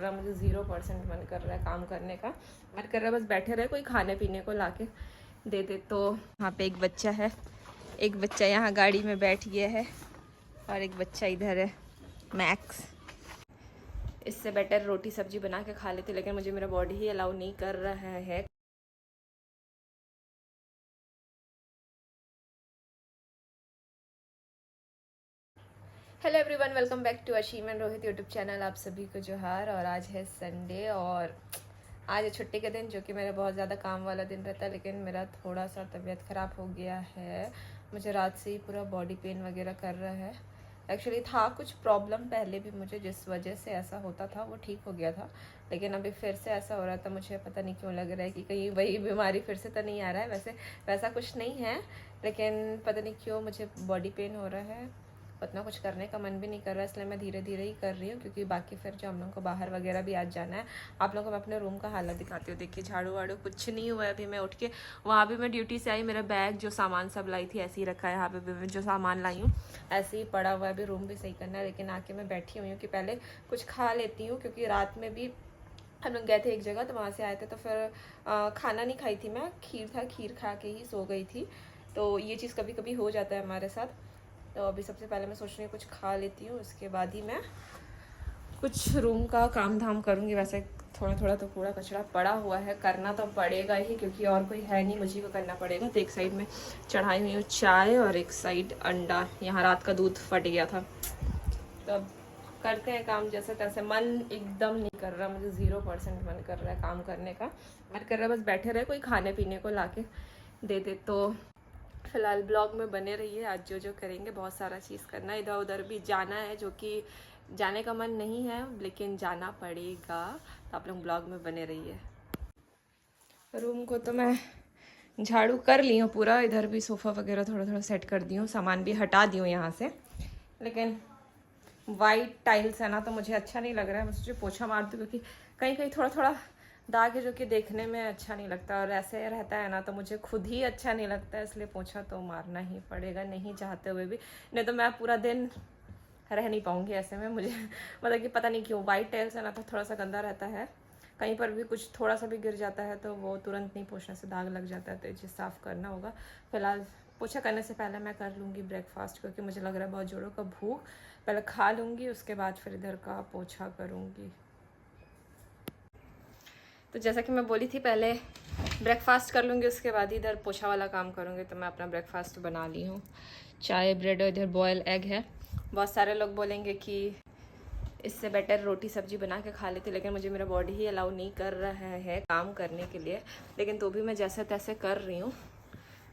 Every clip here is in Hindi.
रहा, मुझे 0% मन कर रहा है काम करने का। मन कर रहा है बस बैठे रहे, कोई खाने पीने को लाके दे दे। तो वहाँ पे एक बच्चा है, एक बच्चा यहाँ गाड़ी में बैठ गया है और एक बच्चा इधर है, मैक्स। इससे बेटर रोटी सब्जी बना के खा लेते, लेकिन मुझे मेरा बॉडी ही अलाउ नहीं कर रहा है। Hello everyone, welcome back to Ashim and Rohit YouTube channel. आप सभी को जोहार। और आज है संडे और आज है छुट्टी का दिन, जो कि मेरा बहुत ज़्यादा काम वाला दिन रहता है। लेकिन मेरा थोड़ा सा तबीयत ख़राब हो गया है, मुझे रात से ही पूरा बॉडी पेन वगैरह कर रहा है। एक्चुअली था कुछ प्रॉब्लम पहले भी मुझे, जिस वजह से ऐसा होता था, वो ठीक हो गया था। लेकिन अभी फिर से ऐसा हो रहा था। मुझे पता नहीं क्यों लग रहा है कि कहीं वही बीमारी फिर से तो नहीं आ रहा है। वैसा कुछ नहीं है, लेकिन पता नहीं क्यों मुझे बॉडी पेन हो रहा है। उतना कुछ करने का मन भी नहीं कर रहा है, इसलिए मैं धीरे धीरे ही कर रही हूँ। क्योंकि बाकी फिर जो हम लोगों को बाहर वगैरह भी आज जाना है। आप लोगों को मैं अपने रूम का हालत दिखाती हूँ। देखिए, झाड़ू वाड़ू कुछ नहीं हुआ है। अभी मैं उठ के वहाँ भी मैं ड्यूटी से आई, मेरा बैग जो सामान सब लाई थी ऐसे ही रखा है। यहाँ पे भी मैं जो सामान लाई हूँ ऐसे ही पड़ा हुआ है। अभी रूम भी सही करना है, लेकिन आके मैं बैठी हुई हूँ कि पहले कुछ खा लेती हूँ। क्योंकि रात में भी हम लोग गए थे एक जगह, तो वहाँ से आए थे तो फिर खाना नहीं खाई थी मैं, खीर था, खीर खा के ही सो गई थी। तो ये चीज़ कभी कभी हो जाता है हमारे साथ। तो अभी सबसे पहले मैं सोच रही हूँ कुछ खा लेती हूँ, उसके बाद ही मैं कुछ रूम का काम धाम करूँगी। वैसे थोड़ा थोड़ा तो कूड़ा कचरा पड़ा हुआ है, करना तो पड़ेगा ही, क्योंकि और कोई है नहीं, मुझे को करना पड़ेगा। तो एक साइड में चढ़ाई हुई हूँ चाय और एक साइड अंडा। यहाँ रात का दूध फट गया था, तो अब करते हैं काम जैसे तैसे। मन एकदम नहीं कर रहा, मुझे 0% मन कर रहा है काम करने का। मन कर रहा है बस बैठे रहे, कोई खाने पीने को लाके दे दे। तो फिलहाल ब्लॉग में बने रहिए। आज जो जो करेंगे, बहुत सारा चीज़ करना है, इधर उधर भी जाना है, जो कि जाने का मन नहीं है लेकिन जाना पड़ेगा। तो आप लोग ब्लॉग में बने रहिए। रूम को तो मैं झाड़ू कर ली हूँ पूरा, इधर भी सोफ़ा वगैरह थोड़ा थोड़ा सेट कर दी हूँ, सामान भी हटा दी हूँ यहाँ से। लेकिन वाइट टाइल्स है ना, तो मुझे अच्छा नहीं लग रहा है। मैं सोचे पोछा मार दूँ, क्योंकि कहीं कहीं थोड़ा थोड़ा दाग है जो कि देखने में अच्छा नहीं लगता। और ऐसे रहता है ना तो मुझे खुद ही अच्छा नहीं लगता है, इसलिए पोछा तो मारना ही पड़ेगा, नहीं चाहते हुए भी। नहीं तो मैं पूरा दिन रह नहीं पाऊँगी ऐसे में। मुझे मतलब कि पता नहीं क्यों वाइट टाइल्स है ना, तो थोड़ा सा गंदा रहता है। कहीं पर भी कुछ थोड़ा सा भी गिर जाता है तो वो तुरंत नहीं पोछने से दाग लग जाता है। तो ये चीज़ साफ़ करना होगा। फिलहाल पोछा करने से पहले मैं कर लूँगी ब्रेकफास्ट, क्योंकि मुझे लग रहा है बहुत जोरों का भूख। पहले खा लूँगी, उसके बाद फिर इधर का पोछा करूँगी। तो जैसा कि मैं बोली थी, पहले ब्रेकफास्ट कर लूँगी, उसके बाद ही इधर पोछा वाला काम करूँगी। तो मैं अपना ब्रेकफास्ट बना ली हूँ, चाय, ब्रेड और इधर बॉयल एग है। बहुत सारे लोग बोलेंगे कि इससे बेटर रोटी सब्जी बना के खा लेते, लेकिन मुझे मेरा बॉडी ही अलाउ नहीं कर रहा है काम करने के लिए। लेकिन तो भी मैं जैसे तैसे कर रही हूँ।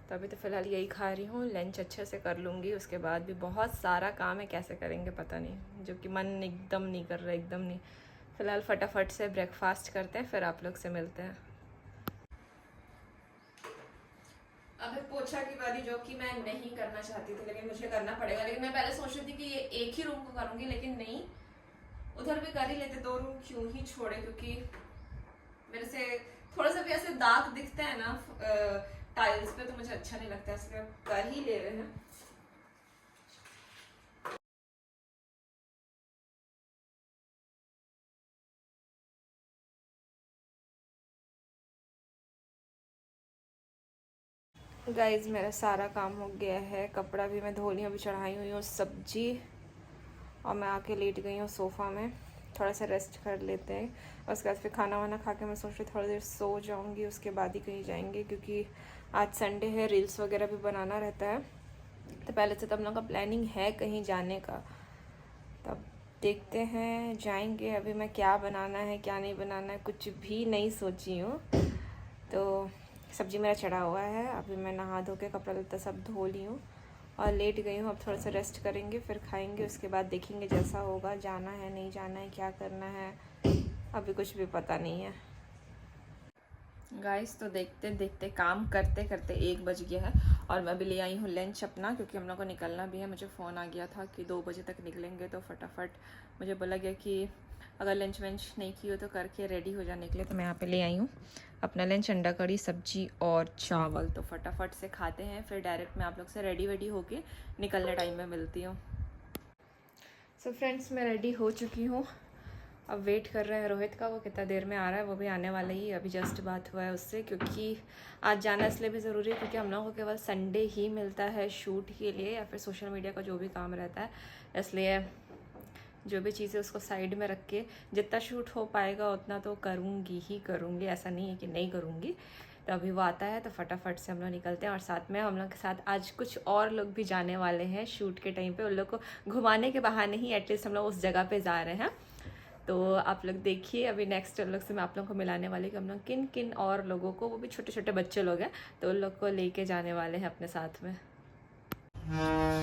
तो अभी तो फ़िलहाल यही खा रही हूँ, लंच अच्छे से कर लूँगी। उसके बाद भी बहुत सारा काम है, कैसे करेंगे पता नहीं, जो कि मन एकदम नहीं कर रहा, एकदम नहीं। फ़िलहाल फटाफट से ब्रेकफास्ट करते हैं, फिर आप लोग से मिलते हैं। अभी पोछा की बारी, जो कि मैं नहीं करना चाहती थी लेकिन मुझे करना पड़ेगा। लेकिन मैं पहले सोच रही थी कि ये एक ही रूम को करूँगी, लेकिन नहीं, उधर भी कर ही लेते, 2 रूम क्यों ही छोड़े। क्योंकि मेरे से थोड़ा सा भी ऐसे दाग दिखते हैं ना टाइल्स पे, तो मुझे अच्छा नहीं लगता, इसलिए कर ही ले रहे हैं। गाइज, मेरा सारा काम हो गया है, कपड़ा भी मैं धो ली, अभी चढ़ाई हुई हूँ सब्जी, और मैं आके लेट गई हूँ सोफ़ा में। थोड़ा सा रेस्ट कर लेते हैं, और उसके बाद फिर खाना वाना खा के मैं सोच रही थोड़ी देर सो जाऊँगी, उसके बाद ही कहीं जाएंगे। क्योंकि आज संडे है, रील्स वगैरह भी बनाना रहता है। तो पहले से तब लोग का प्लानिंग है कहीं जाने का, तब देखते हैं जाएंगे। अभी मैं क्या बनाना है क्या नहीं बनाना है कुछ भी नहीं सोची हूँ। तो सब्जी मेरा चढ़ा हुआ है, अभी मैं नहा धो के कपड़ा लत्ता सब धो ली हूँ और लेट गई हूँ। अब थोड़ा सा रेस्ट करेंगे, फिर खाएंगे, उसके बाद देखेंगे जैसा होगा, जाना है नहीं जाना है, क्या करना है, अभी कुछ भी पता नहीं है। गाइस, तो देखते देखते काम करते करते 1 बज गया है, और मैं भी ले आई हूँ लंच अपना, क्योंकि हम लोग को निकलना भी है। मुझे फ़ोन आ गया था कि 2 बजे तक निकलेंगे, तो फटाफट मुझे बोला गया कि अगर लंच वंच नहीं की हो तो करके रेडी हो जाने के लिए। तो मैं यहाँ पे ले आई हूँ अपना लंच, अंडा कड़ी, सब्जी और चावल। तो फटाफट से खाते हैं, फिर डायरेक्ट मैं आप लोग से रेडी वेडी होके निकलने टाइम में मिलती हूँ। सो फ्रेंड्स, मैं रेडी हो चुकी हूँ अब वेट कर रहे हैं रोहित का, वो कितना देर में आ रहा है, वो भी आने वाला ही। अभी जस्ट बात हुआ है उससे, क्योंकि आज जाना इसलिए भी ज़रूरी है क्योंकि हम लोगों को केवल संडे ही मिलता है शूट के लिए या फिर सोशल मीडिया का जो भी काम रहता है। इसलिए जो भी चीज़ें उसको साइड में रख के जितना शूट हो पाएगा उतना तो करूँगी ही करूँगी, ऐसा नहीं है कि नहीं करूँगी। तो अभी वो आता है तो फटाफट से हम लोग निकलते हैं। और साथ में हम लोग के साथ आज कुछ और लोग भी जाने वाले हैं शूट के टाइम पे। उन लोग को घुमाने के बहाने ही एटलीस्ट हम लोग उस जगह पे जा रहे हैं। तो आप लोग देखिए, अभी नेक्स्ट लोग से मैं आप लोगों को मिलाने वाली कि हम लोग किन किन और लोगों को, वो भी छोटे छोटे बच्चे लोग हैं, तो उन लोग को लेके जाने वाले हैं अपने साथ में।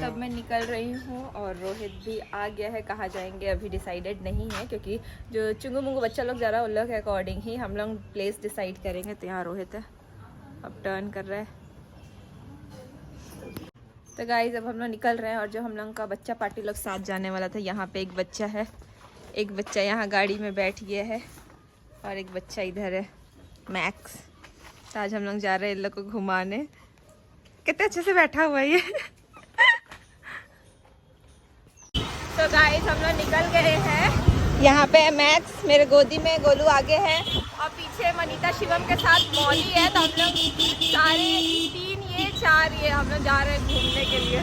तब मैं निकल रही हूँ और रोहित भी आ गया है। कहाँ जाएंगे अभी डिसाइडेड नहीं है, क्योंकि जो चुंगू मुंगू बच्चा लोग जा रहा है उन लोग के अकॉर्डिंग ही हम लोग प्लेस डिसाइड करेंगे। तो यहाँ रोहित है, अब टर्न कर रहा है। तो गाइज अब हम लोग निकल रहे हैं और जो हम लोग का बच्चा पार्टी लोग साथ जाने वाला था, यहाँ पे एक बच्चा है, एक बच्चा यहाँ गाड़ी में बैठ गया है और एक बच्चा इधर है, मैक्स। तो आज हम लोग जा रहे हैं इन लोग को घुमाने। कितने अच्छे से बैठा हुआ है ये। तो गाइस हम लोग निकल गए हैं। यहाँ पे मैक्स मेरे गोदी में, गोलू आगे है और पीछे मनीता शिवम के साथ मौली है। तो हम लोग सारे 3 ये 4 ये हम लोग जा रहे हैं घूमने के लिए।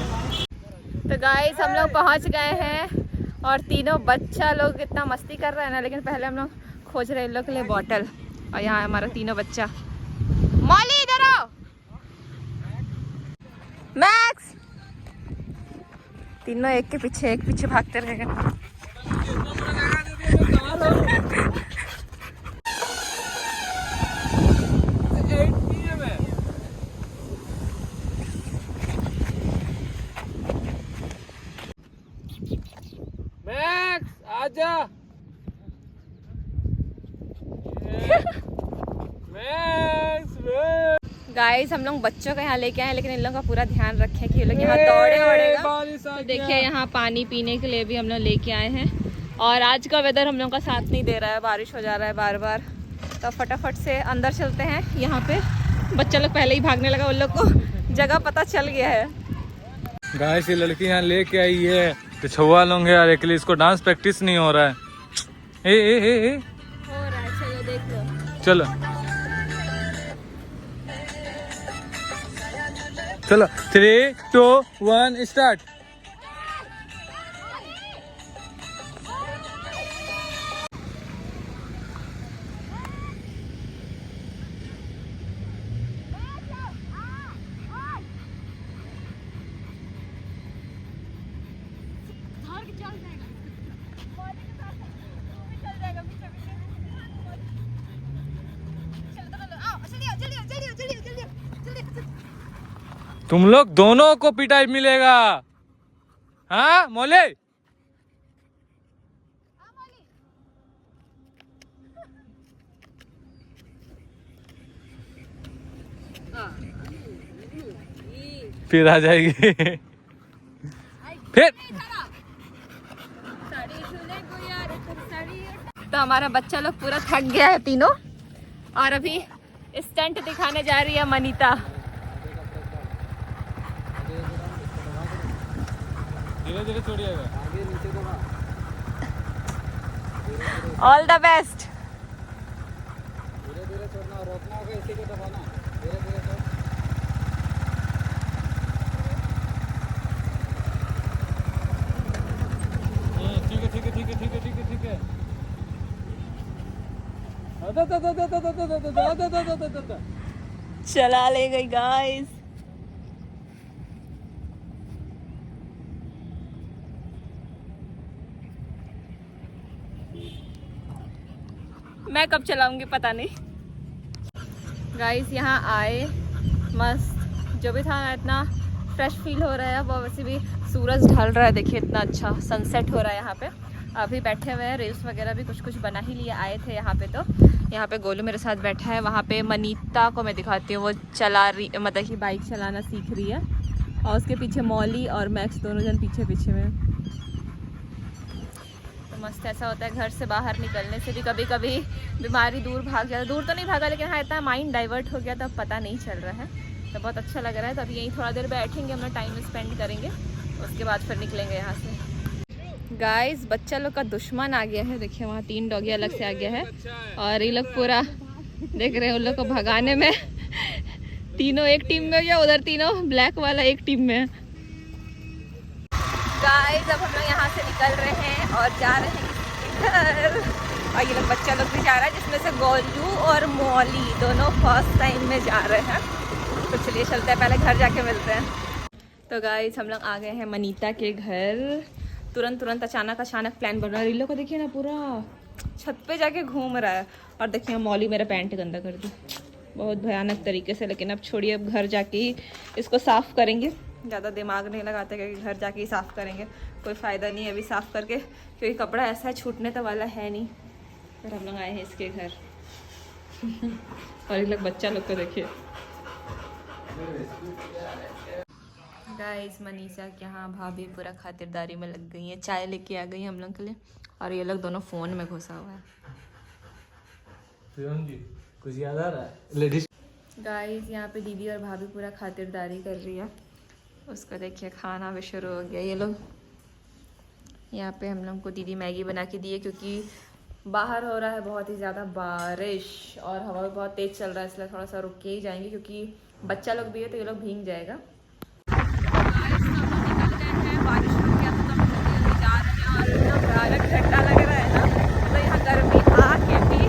तो गाइस हम लोग पहुँच गए हैं और तीनों बच्चा लोग इतना मस्ती कर रहे हैं ना, लेकिन पहले हम लोग खोज रहे हैं इन लोग के लिए बॉटल। और यहाँ है हमारा तीनों बच्चा। मौली इधर आओ, मैक्स। तीनों एक के पीछे एक पीछे भागते रहेंगे। मैक्स आजा। गाइस हम लोग बच्चों को यहाँ लेके आए, लेकिन इन लोगों का पूरा ध्यान रखें कि ये लोग यहाँ दौड़ेगा। तो देखिए यहाँ पानी पीने के लिए भी हम लोग लेके आए हैं। और आज का वेदर हम लोग का साथ नहीं दे रहा है, बारिश हो जा रहा है बार बार। तो फटाफट से अंदर चलते हैं। यहाँ पे बच्चा लोग पहले ही भागने लगा, उन लोग को जगह पता चल गया है। गाइस ये लड़की यहाँ लेके आई है तो छुआ लोग है यार, के लिए इसको डांस प्रैक्टिस नहीं हो रहा है। ए हो रहा है, चलो देख लो। चलो चलो 3, 2, 1 स्टार्ट। तुम लोग दोनों को पिटाई मिलेगा। हाँ मोले, फिर आ जाएगी। फिर तो हमारा बच्चा लोग पूरा थक गया है तीनों, और अभी स्टंट दिखाने जा रही है मनीता। धीरे धीरे छोड़िएगा। All the best. धीरे धीरे छोड़ना, रोकना होगा, इसी को दबाना। धीरे धीरे छोड़। ठीक है। चला ले गई गाइस। मैं कब चलाऊंगी पता नहीं। गाइस यहाँ आए, मस्त जो भी था इतना फ्रेश फील हो रहा है। वो वैसे भी सूरज ढल रहा है, देखिए इतना अच्छा सनसेट हो रहा है यहाँ पे। अभी बैठे हुए हैं, रील्स वगैरह भी कुछ कुछ बना ही लिए आए थे यहाँ पे। तो यहाँ पे गोलू मेरे साथ बैठा है, वहाँ पे मनीता को मैं दिखाती हूँ, वो चला रही, मतलब कि बाइक चलाना सीख रही है। और उसके पीछे मौली और मैक्स दोनों जन पीछे पीछे में। तो मस्त ऐसा होता है, घर से बाहर निकलने से भी कभी कभी बीमारी दूर भाग जाता। दूर तो नहीं भागा, लेकिन हाँ इतना माइंड डाइवर्ट हो गया तो अब पता नहीं चल रहा है। तो बहुत अच्छा लग रहा है। तो अभी यहीं थोड़ा देर बैठेंगे, हम लोग टाइम स्पेंड करेंगे, उसके बाद फिर निकलेंगे यहाँ से। गाइस बच्चा लोग का दुश्मन आ गया है, देखिए वहाँ 3 डॉगी अलग से आ गया है और ये लोग पूरा देख रहे हैं उन लोग को भगाने में। तीनों एक टीम में या उधर तीनों ब्लैक वाला एक टीम में। गाइस अब हम लोग यहाँ से निकल रहे हैं और जा रहे हैं किसी के घर और ये लोग बच्चा लोग भी जा रहा है जिसमें से गोलू और मौली दोनों फर्स्ट टाइम में जा रहे हैं। तो चलिए चलते हैं, पहले घर जाके मिलते हैं। तो गाइस हम लोग आ गए हैं मनीता के घर। तुरंत अचानक प्लान बन रहा है। रीलो को देखिए ना पूरा छत पे जाके घूम रहा है और देखिए मौली मेरा पैंट गंदा कर दी बहुत भयानक तरीके से। लेकिन अब छोड़िए, अब घर जाके ही इसको साफ़ करेंगे। ज़्यादा दिमाग नहीं लगाते क्योंकि घर जाके ही साफ़ करेंगे, कोई फ़ायदा नहीं है अभी साफ़ करके क्योंकि कपड़ा ऐसा है छूटने तो वाला है नहीं। फिर हम लोग आए हैं इसके घर और ये लोग बच्चा लोग को देखिए। गाइस मनीषा के यहाँ भाभी पूरा खातिरदारी में लग गई है, चाय लेके आ गई हम लोग के लिए और ये लोग दोनों फ़ोन में घुसा हुआ है। कुछ याद आ रहा है लेडीज? गाइस यहाँ पे दीदी और भाभी पूरा खातिरदारी कर रही है। उसको देखिए खाना भी शुरू हो गया। ये लोग यहाँ पे हम लोग को दीदी मैगी बना के दी है क्योंकि बाहर हो रहा है बहुत ही ज़्यादा बारिश और हवा भी बहुत तेज़ चल रहा है, इसलिए थोड़ा सा रुक के ही जाएंगे क्योंकि बच्चा लोग भी है तो ये लोग भीग जाएगा। बारिश रुक गया तो हम जल्दी जा रहे हैं और इतना भयानक ठंडा लग रहा है ना, तो यहाँ गर्मी आके भी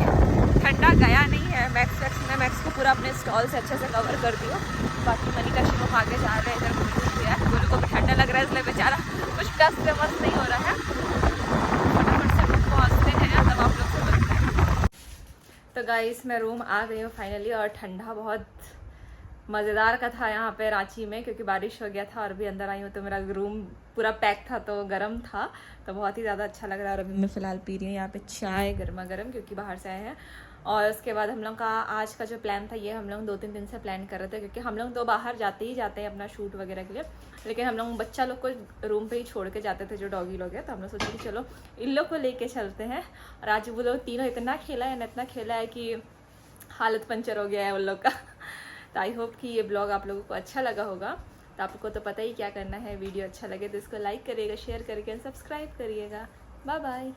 ठंडा गया नहीं है। मैक्स को पूरा अपने स्टॉल से अच्छे से कवर कर दिया। बाकी मनी का शिवम आगे जा रहे हैं, इधर गोलू को भी ठंडा लग रहा है इसलिए बेचारा कुछ टस से मस्त नहीं हो रहा है। फटाफट से पहुँचते हैं तब आप लोग से मिलते हैं। तो गाइस मैं रूम आ गई हूँ फाइनली और ठंडा बहुत मज़ेदार का था यहाँ पे रांची में क्योंकि बारिश हो गया था और अभी अंदर आई हूँ तो मेरा रूम पूरा पैक था तो गर्म था, तो बहुत ही ज़्यादा अच्छा लग रहा है। और अभी मैं फ़िलहाल पी रही हूँ यहाँ पे चाय गर्मा गर्म क्योंकि बाहर से आए हैं। और उसके बाद हम लोग का आज का जो प्लान था ये हम लोग 2-3 दिन से प्लान कर रहे थे क्योंकि हम लोग तो बाहर जाते हैं अपना शूट वगैरह के लिए, लेकिन हम लोग बच्चा लोग को रूम पे ही छोड़ के जाते थे जो डॉगी लोग हैं। तो हम लोग सोचे कि चलो इन लोग को लेके चलते हैं। और आज वो लोग तीनों इतना खेला है कि हालत पंचर हो गया है उन लोग का। तो आई होप कि ये ब्लॉग आप लोगों को अच्छा लगा होगा। तो आपको तो पता ही क्या करना है, वीडियो अच्छा लगे तो इसको लाइक करिएगा, शेयर करिएगा, सब्सक्राइब करिएगा। Bye bye.